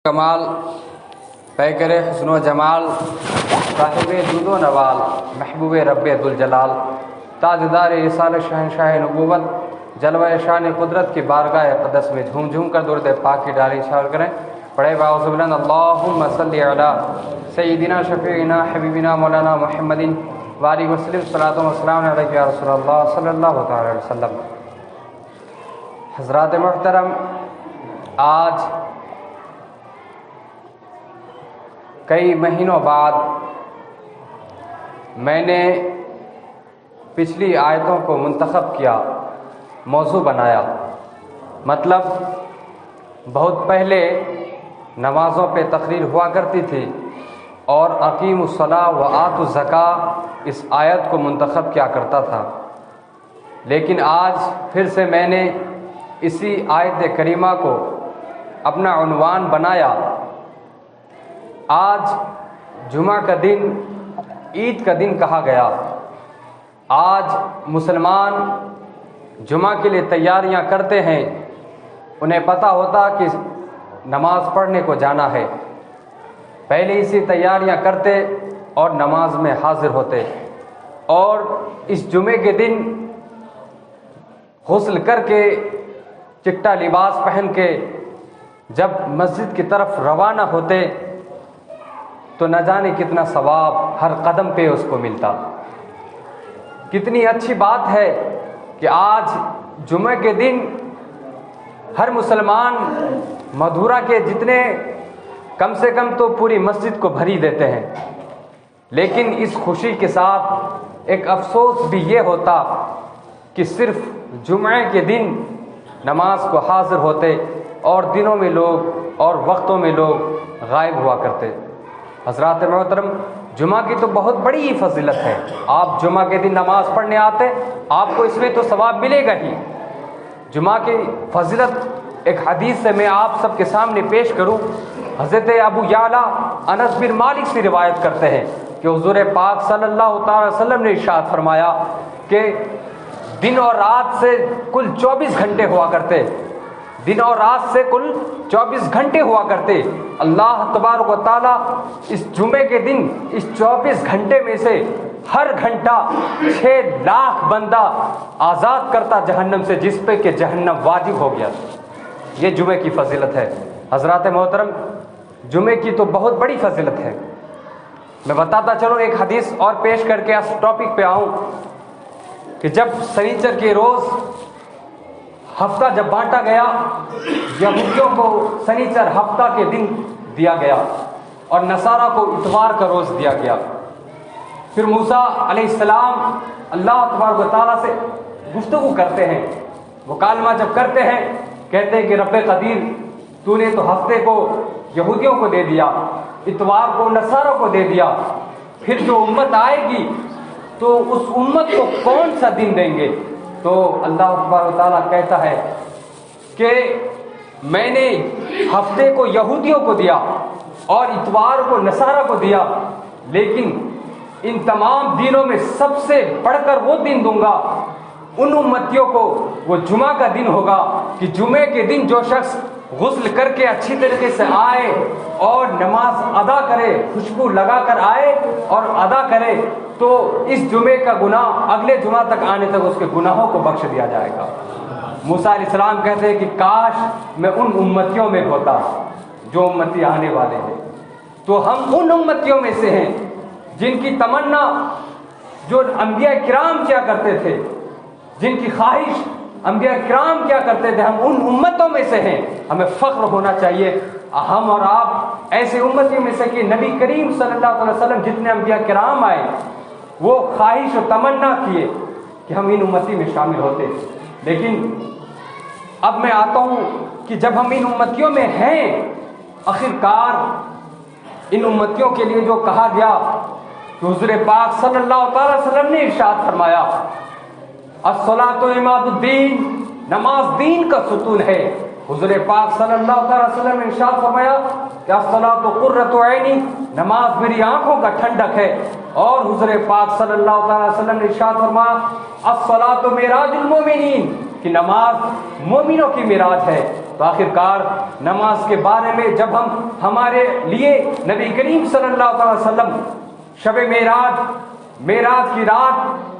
کمال پیکر حسن و جمال صاحب جود و نوال محبوب رب ذوالجلال تاجدار رسالت شہنشاہ نبوت جلوہ شان قدرت کی بارگاہ اقدس میں جھوم جھوم کر درود پاک کی ڈالی چھاڑ کریں پڑھے باؤ بلند اللہم صلی علی سیدنا شفیعنا حبیبنا مولانا محمد وآلہ وسلم صلاۃ و سلام علیہ یا رسول اللہ صلی اللہ تعالی علیہ وسلم۔ حضرات محترم، آج کئی مہینوں بعد میں نے پچھلی آیتوں کو منتخب کیا، موضوع بنایا۔ مطلب بہت پہلے نمازوں پہ تقریر ہوا کرتی تھی اور اقیموا الصلاۃ وآتوا الزکاۃ اس آیت کو منتخب کیا کرتا تھا، لیکن آج پھر سے میں نے اسی آیت کریمہ کو اپنا عنوان بنایا۔ آج جمعہ کا دن عید کا دن کہا گیا۔ آج مسلمان جمعہ کے لیے تیاریاں کرتے ہیں، انہیں پتہ ہوتا کہ نماز پڑھنے کو جانا ہے، پہلے اسی تیاریاں کرتے اور نماز میں حاضر ہوتے، اور اس جمعے کے دن غسل کر کے چٹا لباس پہن کے جب مسجد کی طرف روانہ ہوتے تو نہ جانے کتنا ثواب ہر قدم پہ اس کو ملتا۔ کتنی اچھی بات ہے کہ آج جمعہ کے دن ہر مسلمان مدھورہ کے جتنے کم سے کم تو پوری مسجد کو بھری دیتے ہیں، لیکن اس خوشی کے ساتھ ایک افسوس بھی یہ ہوتا کہ صرف جمعہ کے دن نماز کو حاضر ہوتے اور دنوں میں لوگ اور وقتوں میں لوگ غائب ہوا کرتے۔ حضرات محترم، جمعہ کی تو بہت بڑی فضیلت ہے۔ آپ جمعہ کے دن نماز پڑھنے آتے، آپ کو اس میں تو ثواب ملے گا ہی۔ جمعہ کی فضیلت ایک حدیث سے میں آپ سب کے سامنے پیش کروں۔ حضرت ابو یعلا انس بن مالک سے روایت کرتے ہیں کہ حضور پاک صلی اللہ تعالی وسلم نے ارشاد فرمایا کہ دن اور رات سے کل 24 گھنٹے ہوا کرتے، دن اور رات سے کل 24 گھنٹے ہوا کرتے۔ اللہ تبارک و تعالیٰ اس جمعے کے دن اس 24 گھنٹے میں سے ہر گھنٹہ 6 لاکھ بندہ آزاد کرتا جہنم سے، جس پہ کہ جہنم واجب ہو گیا۔ یہ جمعے کی فضیلت ہے۔ حضرات محترم، جمعے کی تو بہت بڑی فضیلت ہے۔ میں بتاتا چلوں، ایک حدیث اور پیش کر کے اس ٹاپک پہ آؤں کہ جب سنیچر کے روز ہفتہ جب بانٹا گیا، یہودیوں کو سنیچر ہفتہ کے دن دیا گیا اور نصارہ کو اتوار کا روز دیا گیا۔ پھر موسیٰ علیہ السلام اللہ تبارک و تعالیٰ سے گفتگو کرتے ہیں، مکالمہ جب کرتے ہیں کہتے ہیں کہ رب قدیر، تو نے تو ہفتے کو یہودیوں کو دے دیا، اتوار کو نصارہ کو دے دیا، پھر جو امت آئے گی تو اس امت کو کون سا دن دیں گے؟ تو اللہ تبارک و تعالیٰ کہتا ہے کہ میں نے ہفتے کو یہودیوں کو دیا اور اتوار کو نصارہ کو دیا، لیکن ان تمام دنوں میں سب سے بڑھ کر وہ دن دوں گا ان امتیوں کو، وہ جمعہ کا دن ہوگا کہ جمعے کے دن جو شخص غسل کر کے اچھی طریقے سے آئے اور نماز ادا کرے، خوشبو لگا کر آئے اور ادا کرے، تو اس جمعے کا گناہ اگلے جمعہ تک آنے تک اس کے گناہوں کو بخش دیا جائے گا۔ موسیٰ علیہ السلام کہتے ہیں کہ کاش میں ان امتیوں میں ہوتا جو امتی آنے والے ہیں۔ تو ہم ان امتیوں میں سے ہیں جن کی تمنا جو انبیاء کرام کیا کرتے تھے، جن کی خواہش انبیاء کرام کیا کرتے تھے، ہم ان امتوں میں سے ہیں۔ ہمیں فخر ہونا چاہیے ہم اور آپ ایسے امتیوں میں سے کہ نبی کریم صلی اللہ علیہ وسلم جتنے انبیاء کرام آئے وہ خواہش و تمنا کیے کہ ہم ان امتی میں شامل ہوتے۔ لیکن اب میں آتا ہوں کہ جب ہم ان امتیوں میں ہیں، آخرکار ان امتیوں کے لیے جو کہا گیا کہ حضور پاک صلی اللہ تعالی وسلم نے ارشاد فرمایا الصلاۃ عماد الدین، نماز دین کا ستون ہے۔ حضور پاک صلی اللہ تعالی وسلم نے ارشاد فرمایا کہ الصلاۃ قرۃ عینی، نماز میری آنکھوں کا ٹھنڈک ہے۔ اور حضور پاک صلی اللہ تعالی وسلم نے ارشاد فرمایا الصلاۃ معراج المومنین، کہ نماز مومنوں کی معراج ہے۔ تو آخر کار نماز کے بارے میں جب ہم ہمارے لیے نبی کریم صلی اللہ علیہ وسلم شب معراج کی رات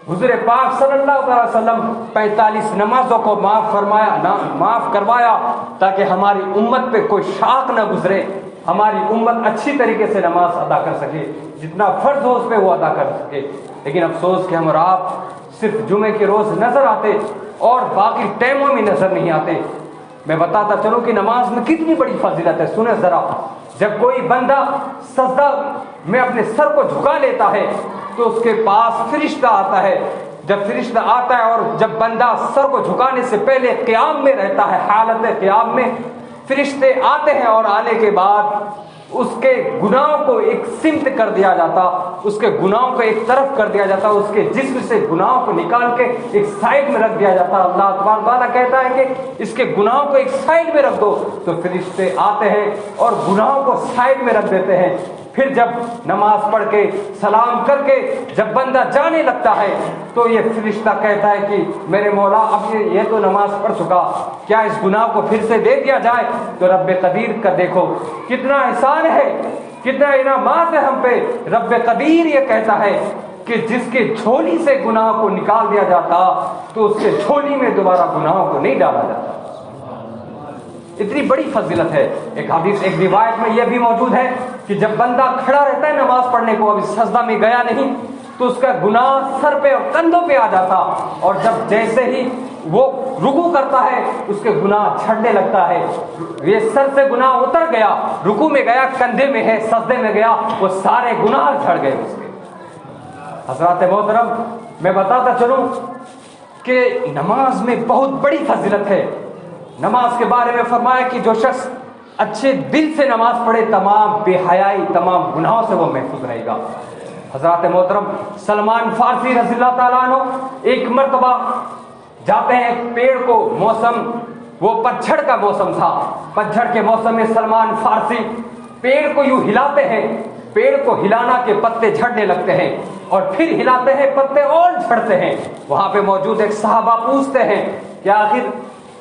حضور پاک صلی اللہ علیہ وسلم 45 نمازوں کو معاف کروایا تاکہ ہماری امت پہ کوئی شاق نہ گزرے، ہماری امت اچھی طریقے سے نماز ادا کر سکے، جتنا فرض ہو اس پہ وہ ادا کر سکے۔ لیکن افسوس کہ ہم اور آپ صرف جمعے کے روز نظر آتے اور باقی ٹائموں میں نظر نہیں آتے۔ میں بتاتا چلوں کہ نماز میں کتنی بڑی فضیلت ہے۔ سنیں ذرا، جب کوئی بندہ سجدہ میں اپنے سر کو جھکا لیتا ہے تو اس کے پاس فرشتہ آتا ہے۔ جب فرشتہ آتا ہے اور جب بندہ سر کو جھکانے سے پہلے قیام میں رہتا ہے، حالت قیام میں، فرشتے آتے ہیں اور آنے کے بعد اس کے گناہوں کو ایک سمت کر دیا جاتا، اس کے گناہوں کو ایک طرف کر دیا جاتا، اس کے جسم سے گناہوں کو نکال کے ایک سائڈ میں رکھ دیا جاتا۔ اللہ تبارک و تعالیٰ کہتا ہے کہ اس کے گناہوں کو ایک سائڈ میں رکھ دو، تو فرشتے آتے ہیں اور گناہوں کو سائڈ میں رکھ دیتے ہیں۔ پھر جب نماز پڑھ کے سلام کر کے جب بندہ جانے لگتا ہے تو یہ فرشتہ کہتا ہے کہ میرے مولا اب یہ تو نماز پڑھ چکا، کیا اس گناہ کو پھر سے دے دیا جائے؟ تو رب قدیر کا دیکھو کتنا احسان ہے، کتنا انعامات ہے ہم پہ۔ رب قدیر یہ کہتا ہے کہ جس کے جھولی سے گناہ کو نکال دیا جاتا تو اس کے جھولی میں دوبارہ گناہوں کو نہیں ڈالا جاتا۔ اتنی بڑی فضیلت ہے۔ ایک حدیث، ایک روایت میں یہ بھی موجود ہے کہ جب بندہ کھڑا رہتا ہے نماز پڑھنے کو، ابھی سجدہ میں گیا نہیں، تو اس کا گناہ سر پہ اور کندھوں پہ آ جاتا، اور جب جیسے ہی وہ رکوع کرتا ہے اس کے گناہ جھڑنے لگتا ہے۔ یہ سر سے گناہ اتر گیا، رکوع میں گیا، کندھے میں ہے، سجدے میں گیا، وہ سارے گناہ جھڑ گئے اس کے۔ حضرات محترم، میں بتاتا چلوں کہ نماز میں بہت بڑی فضیلت ہے۔ نماز کے بارے میں فرمایا کہ جو شخص اچھے دل سے نماز پڑھے تمام بے حیائی، تمام گناہوں سے وہ محفوظ رہے گا۔ حضرات محترم، سلمان فارسی رضی اللہ تعالیٰ عنہ ایک مرتبہ جاتے ہیں پیڑ کو، موسم وہ پتجھڑ کا موسم تھا، پتجھڑ کے موسم میں سلمان فارسی پیڑ کو یوں ہلاتے ہیں، پیڑ کو ہلانا کے پتے جھڑنے لگتے ہیں، اور پھر ہلاتے ہیں پتے اور جھڑتے ہیں۔ وہاں پہ موجود ایک صحابہ پوچھتے ہیں کہ آخر،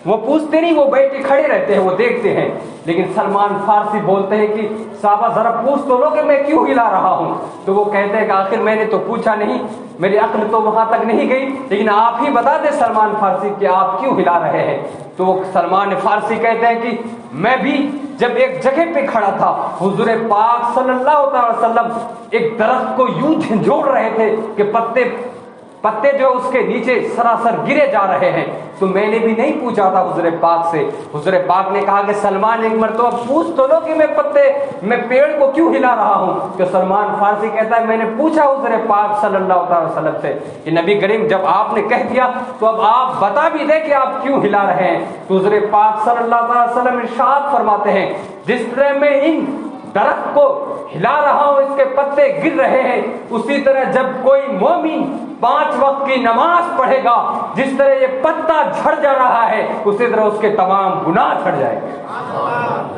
وہ پوچھتے نہیں، وہ بیٹھے کھڑے رہتے ہیں، وہ دیکھتے ہیں، لیکن سلمان فارسی بولتے ہیں کہ صحابہ ذرا پوچھ تو لو کہ میں کیوں ہلا رہا ہوں۔ تو وہ کہتے ہیں کہ آخر میں نے تو پوچھا نہیں، میری عقل تو وہاں تک نہیں گئی، لیکن آپ ہی بتا دیں سلمان فارسی کہ آپ کیوں ہلا رہے ہیں۔ تو وہ سلمان فارسی کہتے ہیں کہ میں بھی جب ایک جگہ پہ کھڑا تھا، حضور پاک صلی اللہ علیہ وسلم ایک درخت کو یوں جھنجھوڑ رہے تھے کہ پتے جو اس کے نیچے سراسر گرے جا رہے ہیں، تو میں نے بھی نہیں پوچھا تھا حضور پاک سے۔ حضور پاک نے کہا کہ سلمان ایک مرتبہ پوچھ تو لو کہ میں پیڑ کو کیوں ہلا رہا ہوں۔ تو سلمان فارسی کہتا ہے میں نے پوچھا حضور پاک صلی اللہ علیہ وسلم سے کہ نبی کریم جب آپ نے کہہ دیا تو اب آپ بتا بھی دیں کہ آپ کیوں ہلا رہے ہیں۔ تو حضور پاک صلی اللہ علیہ وسلم ارشاد فرماتے ہیں جس طرح میں ان درخت کو ہلا رہا ہوں، اس کے پتے گر رہے ہیں، اسی طرح جب کوئی مومن 5 وقت کی نماز پڑھے گا، جس طرح یہ پتا جھڑ جا رہا ہے اسی طرح اس کے تمام گناہ جھڑ جائیں گے۔